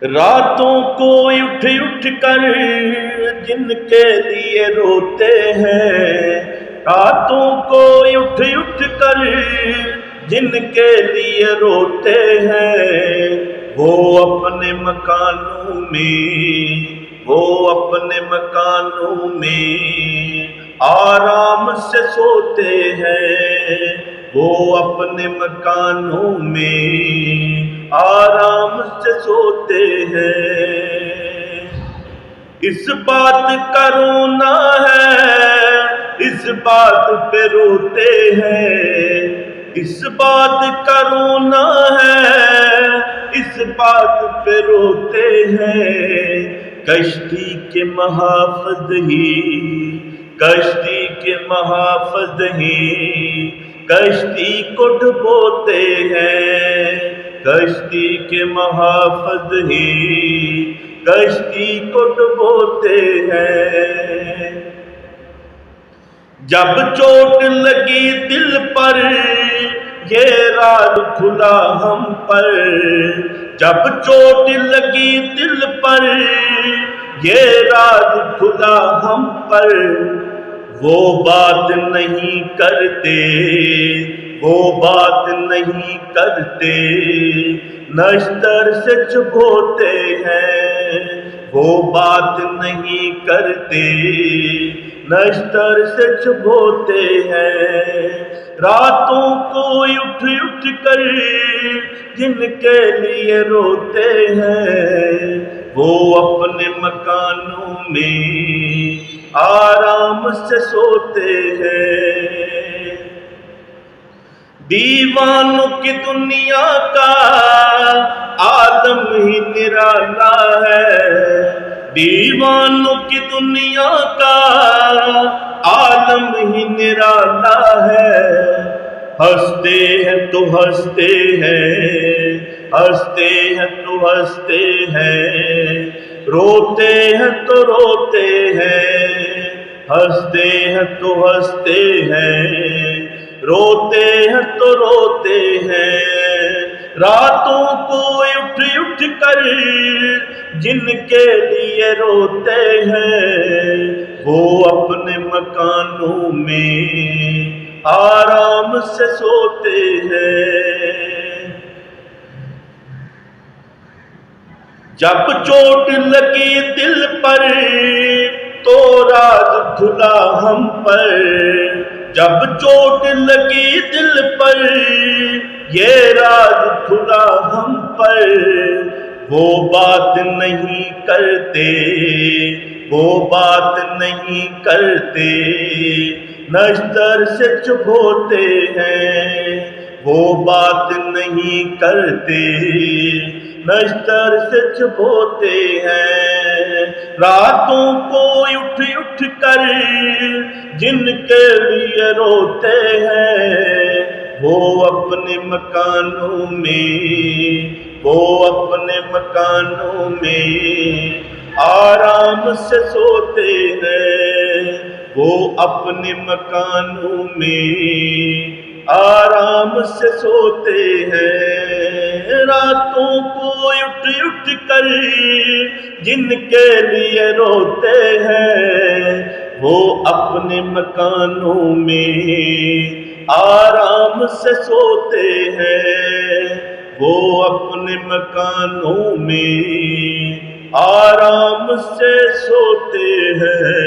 راتوں کو اٹھ اٹھ کر جن کے لیے روتے ہیں، راتوں کو اٹھ اٹھ کر جن کے لیے روتے ہیں، وہ اپنے مکانوں میں، وہ اپنے مکانوں میں آرام سے سوتے ہیں، وہ اپنے مکانوں میں آرام سے سوتے ہیں۔ اس بات کا رونا ہے، اس بات پہ روتے ہیں، اس بات کا رونا ہے، اس بات پہ روتے ہیں۔ کشتی کے محافظ ہی، کشتی کے محافظ ہی کشتی کو ڈبوتے ہیں، کشتی کے محافظ ہی کشتی کو ڈبوتے ہیں۔ جب چوٹ لگی دل پر یہ راز کھلا ہم پر، جب چوٹ لگی دل پر یہ راز کھلا ہم پر، وہ بات نہیں کرتے، وہ بات نہیں کرتے، نشتر سے چبھوتے ہیں، وہ بات نہیں کرتے، نشتر سے چبھوتے ہیں۔ راتوں کو اٹھ اٹھ کر جن کے لیے روتے ہیں، وہ اپنے مکانوں میں آرام سے سوتے ہیں۔ دیوانوں کی دنیا کا عالم ہی نرالا ہے، دیوانوں کی دنیا کا عالم ہی نرالا ہے۔ ہنستے ہیں تو ہنستے ہیں، ہنستے ہیں تو ہنستے ہیں، روتے ہیں تو روتے ہیں، ہنستے ہیں تو ہنستے ہیں، روتے ہیں تو روتے ہیں۔ راتوں کو اٹھ اٹھ کر جن کے لیے روتے ہیں، وہ اپنے مکانوں میں آرام سے سوتے ہیں۔ جب چوٹ لگی دل پر تو راز کھلا ہم پر، جب چوٹ لگی دل پر یہ راز کھلا ہم پر، وہ بات نہیں کرتے، وہ بات نہیں کرتے، نشتر سے چبھوتے ہیں، وہ بات نہیں کرتے، نشتر سے چبھوتے ہیں۔ راتوں کو اٹھ اٹھ کر جن کے لیے روتے ہیں، وہ اپنے مکانوں میں، وہ اپنے مکانوں میں آرام سے سوتے ہیں، وہ اپنے مکانوں میں آرام سے سوتے ہیں۔ راتوں کو اٹھ اٹھ کر جن کے لیے روتے ہیں، وہ اپنے مکانوں میں آرام سے سوتے ہیں، وہ اپنے مکانوں میں آرام سے سوتے ہیں۔